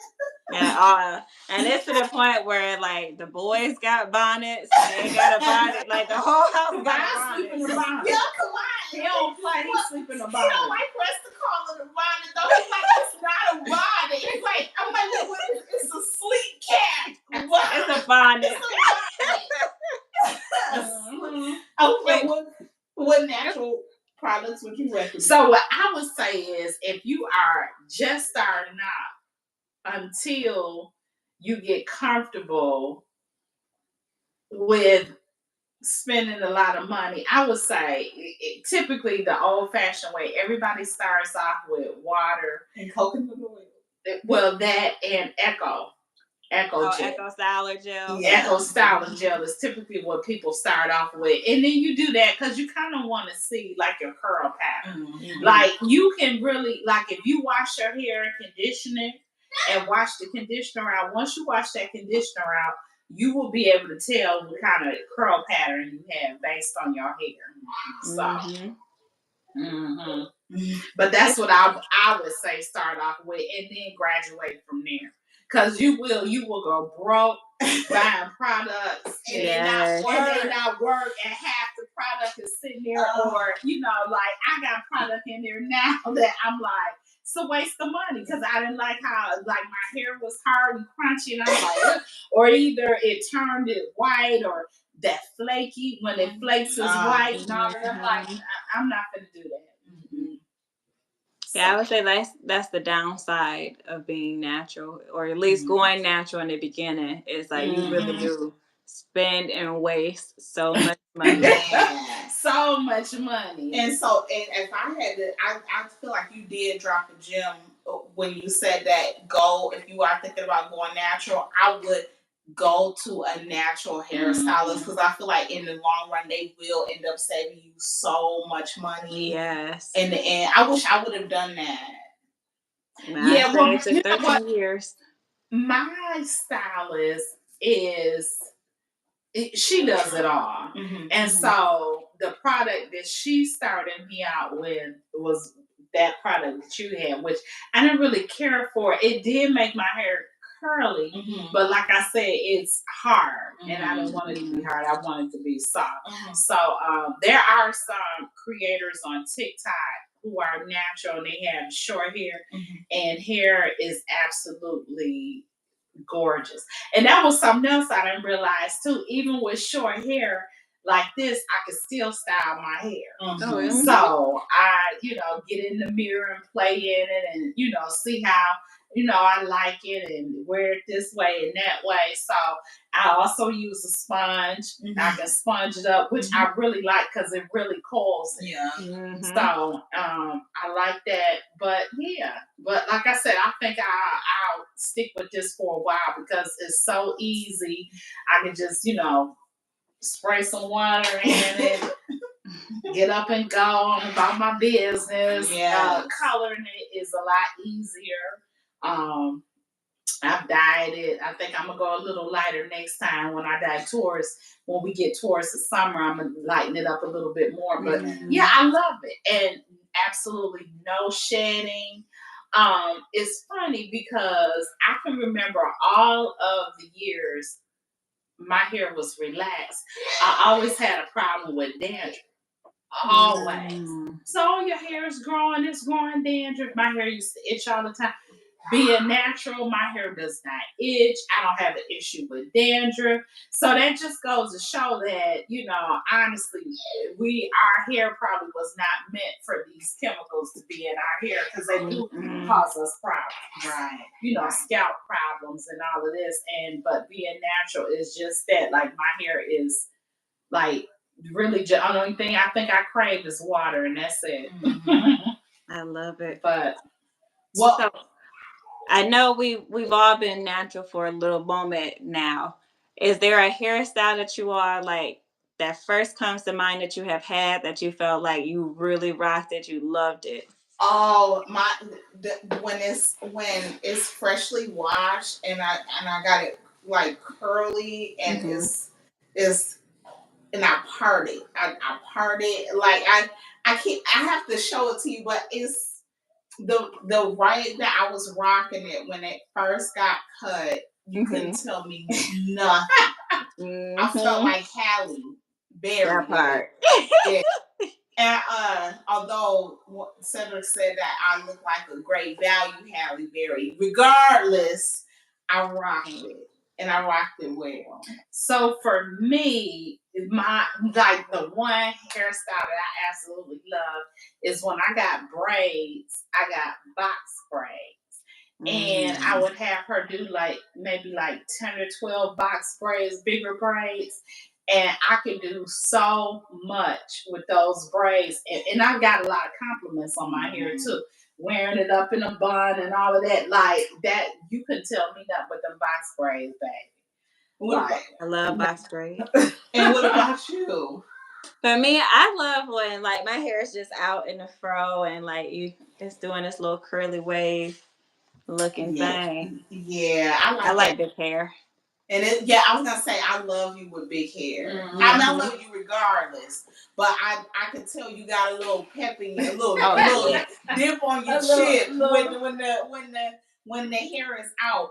And it's to the point where like the boys got bonnets, they got a bonnet, like the whole house got a bonnet. Sleep in a bonnet. Yeah, come on. He don't play. He sleep in a bonnet. He don't like for us to call it a bonnet though. He's like, it's not a bonnet. He's like, I'm like, what is it? It's a sleep cap. What? It's a bonnet. Okay, what natural products would you recommend? So what I would say is, if you are just starting out, until you get comfortable with spending a lot of money, I would say typically the old-fashioned way. Everybody starts off with water and coconut oil. Well, that and Echo gel. Echo Styler gel. Echo Styler gel is typically what people start off with. And then you do that because you kind of want to see like your curl pattern. Like, you can really, like, if you wash your hair and condition it and wash the conditioner out, once you wash that conditioner out, you will be able to tell what kind of curl pattern you have based on your hair. But that's what I would say start off with, and then graduate from there. Because you will go broke buying products and they not work, and half the product is sitting there, or like I got product in there now that I'm like, it's a waste of money because I didn't like how like my hair was hard and crunchy, and I'm like, or either it turned it white or that flaky when it flakes is white and all of that. Like Mhm. I'm not gonna do that. Mm-mm. So, Yeah, I would say that's the downside of being natural, or at least going natural in the beginning. Is like you really mhm. do spend and waste so much money. Yeah. So much money. And so, and if I had to, I feel like you did drop a gem when you said that go, if you are thinking about going natural, I would go to a natural hairstylist because I feel like in the long run, they will end up saving you so much money. Yes. In the end, I wish I would have done that. Nah, I Yeah, say well, it you took know what? 13 years. My stylist is she does it all. Mm-hmm. And so the product that she started me out with was that product that you had, which I didn't really care for. It did make my hair curly, but like I said, it's hard, and I didn't want it to be hard. I want it to be soft. So there are some creators on TikTok who are natural and they have short hair, and hair is absolutely gorgeous. And that was something else I didn't realize too. Even with short hair like this, I could still style my hair. Oh, really? So I, get in the mirror and play in it and, see how, I like it and wear it this way and that way. So I also use a sponge. I can sponge it up, which I really like because it really coils it. Yeah. So I like that. But yeah, but like I said, I think I'll stick with this for a while because it's so easy. I can just, spray some water in it, get up and go on about my business. Yeah. Coloring it is a lot easier. I've dyed it. I think I'm gonna go a little lighter next time when I dye towards when we get towards the summer. I'm gonna lighten it up a little bit more. But yeah, I love it, and absolutely no shedding. It's funny because I can remember all of the years my hair was relaxed. I always had a problem with dandruff. Always. So your hair is growing, it's growing dandruff. My hair used to itch all the time. Being natural, my hair does not itch. I don't have an issue with dandruff. So that just goes to show that, honestly, our hair probably was not meant for these chemicals to be in our hair because they do cause us problems. Right. Scalp problems and all of this. But being natural is just that. Like my hair is like really the only thing I think I crave is water and that's it. I love it. But so I know we've all been natural for a little moment now. Is there a hairstyle that you are like that first comes to mind that you have had that you felt like you really rocked it, you loved it? Oh when it's freshly washed and I got it like curly and it's and I part it. I part it like I have to show it to you, but it's the right that I was rocking it when it first got cut. You couldn't tell me nothing. I felt like Halle Berry. That part. Yeah. And although Cedric said that I look like a great value Halle Berry, regardless, I rocked it and I rocked it well. So for me, my like the one hairstyle that I absolutely love is when I got braids. I got box braids. And I would have her do like maybe like 10 or 12 box braids, bigger braids. And I could do so much with those braids. And I got a lot of compliments on my hair too. Wearing it up in a bun and all of that. Like that, you couldn't tell me nothing with them box braids, baby. I love box braids. And what about you? For me, I love when like my hair is just out in the fro and like it's doing this little curly wave looking thing. Yeah, I like big hair. And I was gonna say I love you with big hair. I love you regardless. But I could tell you got a little pep in you, a little dip on your chin when the hair is out.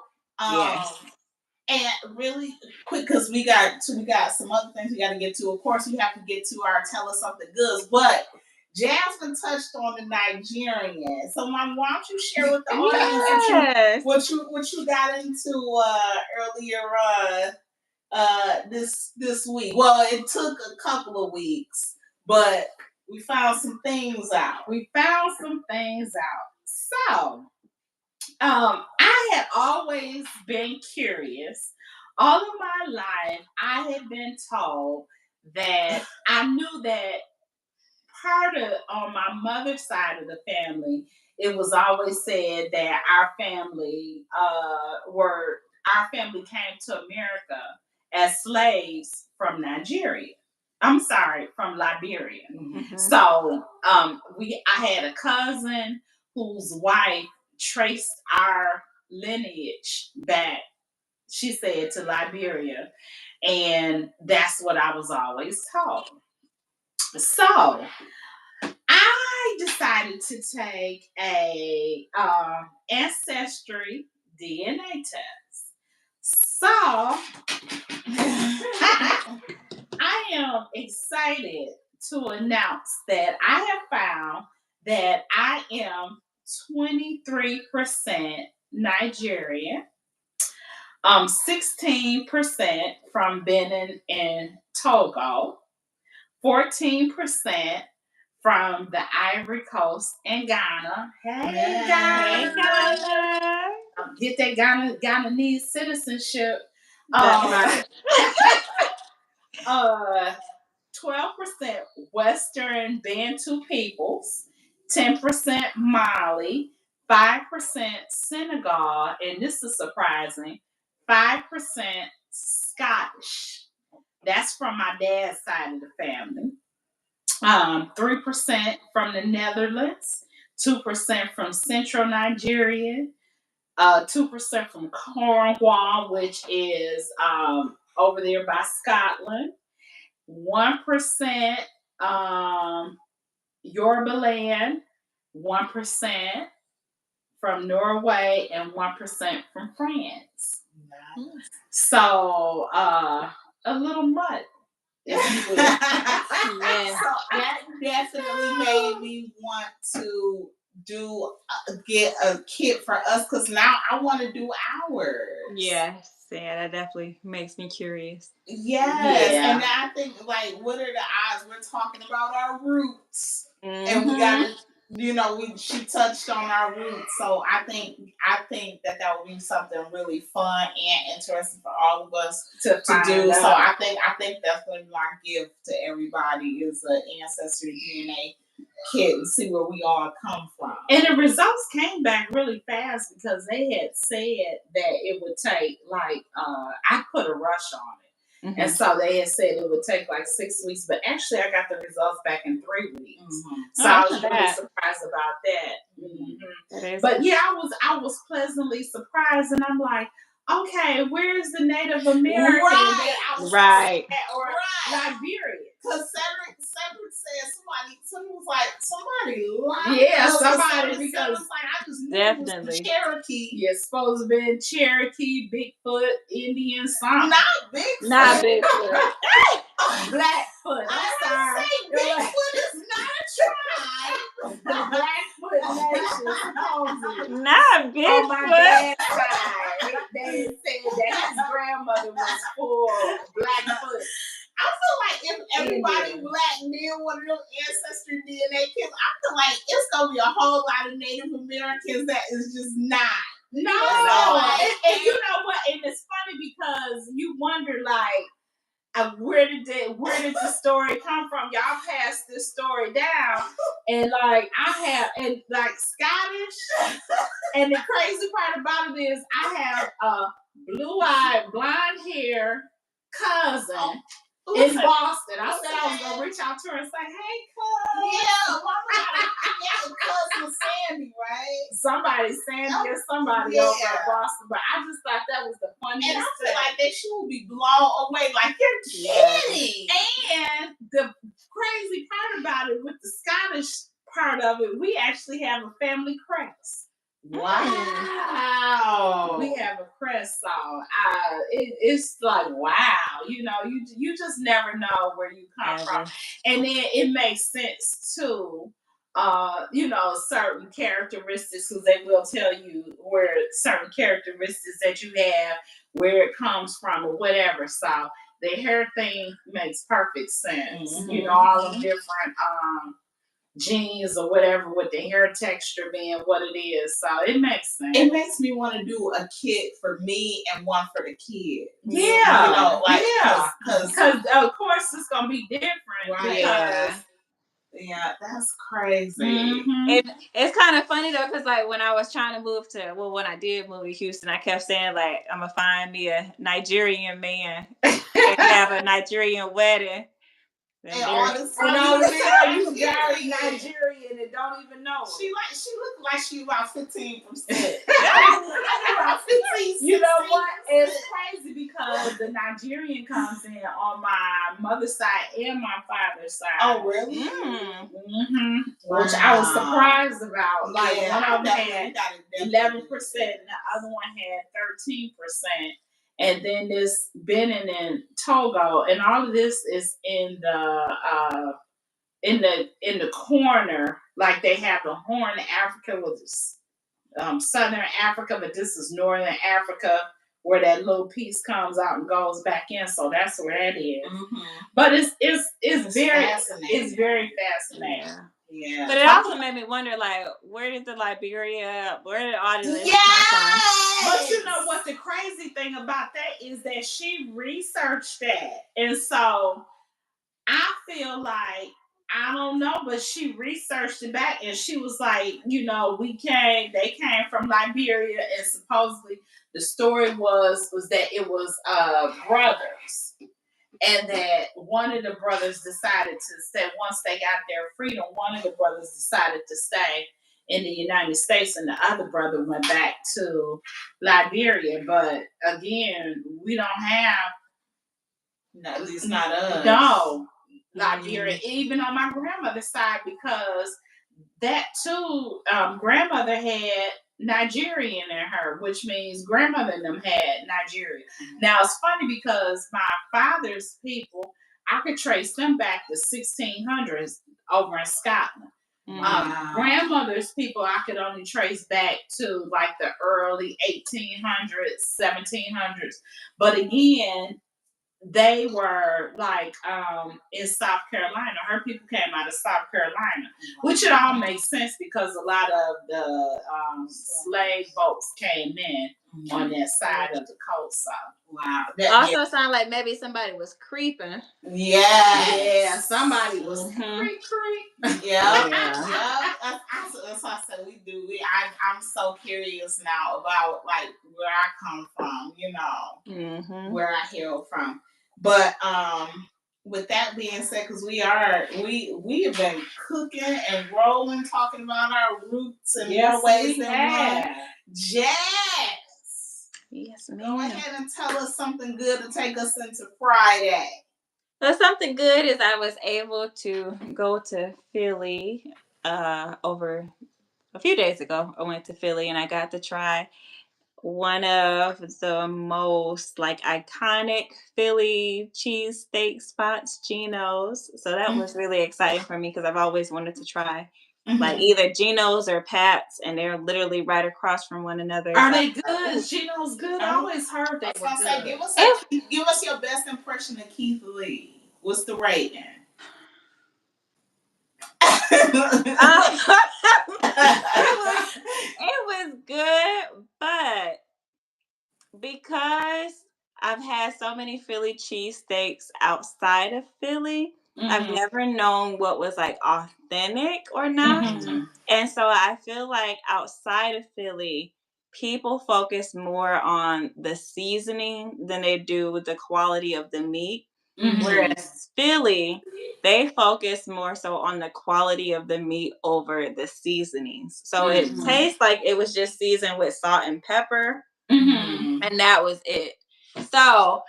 And really quick because we got some other things we got to get to. Of course, we have to get to our tell us something good. But Jasmine touched on the Nigerian. So, Mom, why don't you share with the audience what you got into earlier this week. Well, it took a couple of weeks, but we found some things out. So, I had always been curious. All of my life, I had been told that I knew that part of on my mother's side of the family, it was always said that our family came to America as slaves from Nigeria. I'm sorry, from Liberia. Mm-hmm. So I had a cousin whose wife traced our lineage back, she said, to Liberia. And that's what I was always taught. So I decided to take a ancestry DNA test. So I am excited to announce that I have found that I am 23% Nigerian, 16% from Benin and Togo, 14% from the Ivory Coast and Ghana. Hey, Ghana. Hey, Ghana. Get that Ghananese citizenship. That part. 12% Western Bantu peoples, 10% Mali, 5% Senegal, and this is surprising, 5% Scottish. That's from my dad's side of the family. 3% from the Netherlands, 2% from Central Nigeria, 2% from Cornwall, which is over there by Scotland, 1% Yorubaland, 1% from Norway, and 1% from France. Nice. So a little mutt. If you will. Yeah. So that definitely made me want to get a kit for us because now I want to do ours. Yes. Yeah, that definitely makes me curious. Yes, Yeah. and I think like, what are the odds? We're talking about our roots, and we Mhm. got to, she touched on our roots, so I think that would be something really fun and interesting for all of us to do. So I think that's going to be my gift to everybody is an ancestry DNA kit and see where we all come from. And the results came back really fast because they had said that it would take like I put a rush on it. Mhm. And so they had said it would take like 6 weeks, but actually I got the results back in 3 weeks. Mm-hmm. So Oh, I that's was not really bad. surprised about that. Mm-hmm. That is. But yeah, I was pleasantly surprised, and I'm like, okay, where's the Native American that I was Right. or Liberian? Because Cedric said somebody was like, somebody lied. Yeah, us. somebody, Somebody because was like, I just knew Definitely. it was the Cherokee. You're supposed to be Cherokee, Bigfoot, Indian, something. Not Bigfoot. Not Bigfoot. Blackfoot. I'm sorry. Bigfoot is not a tribe. The Blackfoot Nation, supposedly. Not On my Bigfoot. dad's side, they said that his grandmother was full Blackfoot. I feel like if everybody Indian. black did one of them ancestry DNA kits, I feel like it's gonna be a whole lot of Native Americans that is just not. No, Like, and you know what? And it's funny because you wonder, like, where did the story come from? Y'all passed this story down, and like Scottish. And the crazy part about it is, I have a blue-eyed, blonde hair cousin in Boston. I said I was gonna reach out to her and say, "Hey, cuz." Yeah, cousin Sandy, right? Somebody, Sandy or somebody over in Boston. But I just thought that was the funniest And I feel thing. like that she will be blown away. Like, you're kidding. And the crazy part about it, with the Scottish part of it, we actually have a family crest. Wow. We have a crest, so it's like, wow, you just never know where you come from. And then it makes sense too, certain characteristics, because they will tell you where certain characteristics that you have where it comes from or whatever. So the hair thing makes perfect sense. You know, all the different genes or whatever with the hair texture being what it is. So it makes sense. It makes me want to do a kit for me and one for the kid. Yeah. You know, like, because of course it's going to be different. Right. Yeah, that's crazy. It's kind of funny though, because like when I was trying to move to, well, when I did move to Houston, I kept saying like I'm gonna find me a Nigerian man and have a Nigerian wedding. And all this time you married Nigerian and don't even know it. She looked like she about 15%. About 15. You know what? It's crazy because the Nigerian comes in on my mother's side and my father's side. Oh, really? Wow. Which I was surprised about. Like one of them had 11% and the other one had 13%. And then this Benin and Togo, and all of this is in the corner. Like they have the Horn of Africa with Southern Africa, but this is Northern Africa, where that little piece comes out and goes back in. So that's where that is. But it's very fascinating. It's very fascinating. Yeah. But it also made me wonder, like, where did all of this come from? But you know what the crazy thing about that is that she researched that. And so I feel like, I don't know, but she researched it back and she was like, you know, they came from Liberia, and supposedly the story was that it was brothers. And that one of the brothers decided to stay, once they got their freedom, one of the brothers decided to stay in the United States and the other brother went back to Liberia. But again, we don't have, at least not us. No, Liberia, even on my grandmother's side, because that too, grandmother had Nigerian in her, which means grandmother and them had Nigerian. Now it's funny because my father's people, I could trace them back to 1600s over in Scotland. Grandmother's people, I could only trace back to like the early 1800s, 1700s. But again, they were like in South Carolina. Her people came out of South Carolina, which it all makes sense because a lot of the slave boats came in on that side of the coast. So wow. Also sound like maybe somebody was creeping. Yeah, somebody was creep. Yeah. That's why I said we do. I'm so curious now about like where I come from, you know, where I hail from. But with that being said, because we have been cooking and rolling, talking about our roots and more ways than one. Jazz. Yes, ma'am. Go ahead and tell us something good to take us into Friday. Well, something good is I was able to go to Philly over a few days ago. I went to Philly and I got to try one of the most like iconic Philly cheesesteak spots, Geno's. So that was really exciting for me because I've always wanted to try like either Geno's or Pat's, and they're literally right across from one another. Are they good? Geno's good. I always heard they were good. Give us your best impression of Keith Lee. What's the rating? It was good, but because I've had so many Philly cheesesteaks outside of Philly, I've never known what was like authentic or not. And so I feel like outside of Philly, people focus more on the seasoning than they do with the quality of the meat. Whereas Philly, they focus more so on the quality of the meat over the seasonings. So it tastes like it was just seasoned with salt and pepper. And that was it. So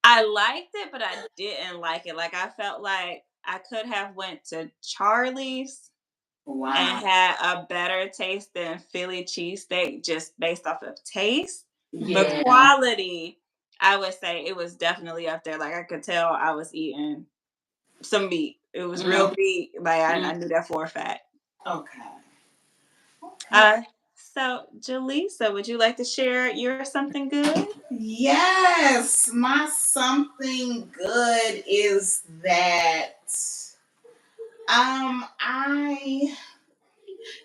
I liked it, but I didn't like it. Like I felt like I could have went to Charlie's and had a better taste than Philly cheesesteak just based off of taste. But quality, I would say it was definitely up there. Like I could tell I was eating some meat. It was real meat. Like I knew that for a fact. Okay. So, Jaleesa, would you like to share your something good? Yes, my something good is that I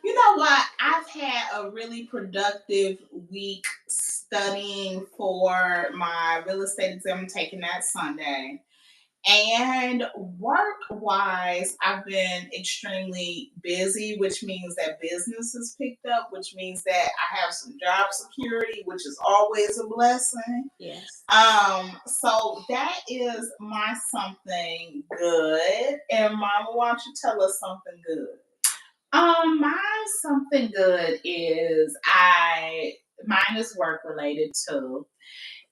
you know what? I've had a really productive week studying for my real estate exam. I'm taking that Sunday. And work wise, I've been extremely busy, which means that business has picked up, which means that I have some job security, which is always a blessing. Yes. So that is my something good. And Mama, why don't you tell us something good? My something good is mine is work related too.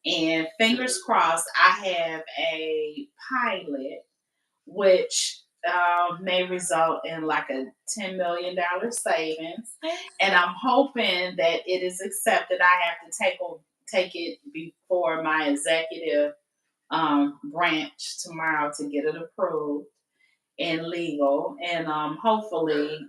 And fingers crossed, I have a pilot, which may result in like a $10 million savings. And I'm hoping that it is accepted. I have to take it before my executive branch tomorrow to get it approved and legal. And hopefully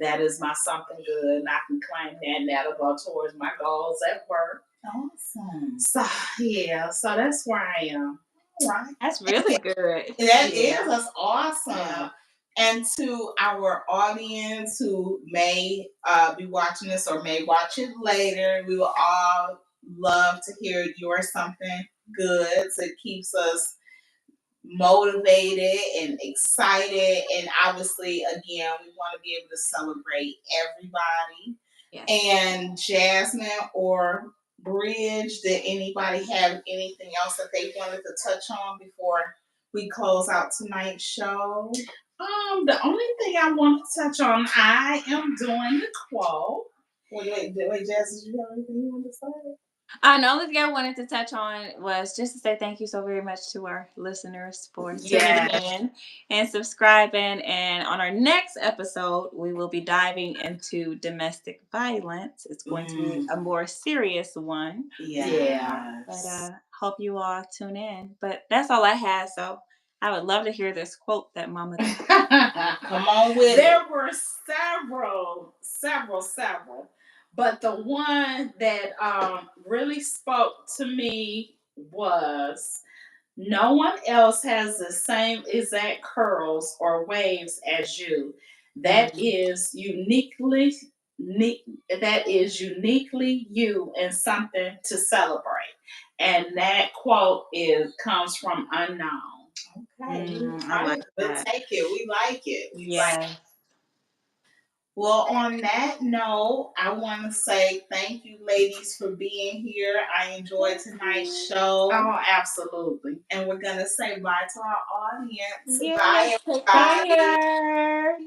that is my something good, and I can claim that, and that'll go towards my goals at work. Awesome. So yeah, so that's where I am. All right. That's really good. That's awesome. Yeah. And to our audience who may be watching this or may watch it later, we will all love to hear your something good. So it keeps us motivated and excited. And obviously, again, we want to be able to celebrate everybody. Yes. And Jasmine or Bridg, did anybody have anything else that they wanted to touch on before we close out tonight's show? The only thing I want to touch on, I am doing the quote. Wait, Jasmine, do you have anything you want to say? The only thing I wanted to touch on was just to say thank you so very much to our listeners for tuning in and subscribing. And on our next episode, we will be diving into domestic violence. It's going to be a more serious one. Yes. But hope you all tune in. But that's all I had. So I would love to hear this quote that Mama did. Come on with There were several. But the one that really spoke to me was, no one else has the same exact curls or waves as you. That is that is uniquely you and something to celebrate. And that quote comes from Unknown. Okay. I like We'll that. take it. We like it. Yes. Well, on that note, I want to say thank you, ladies, for being here. I enjoyed tonight's show. Oh, absolutely. And we're going to say bye to our audience. Yes, Bye, take everybody. care.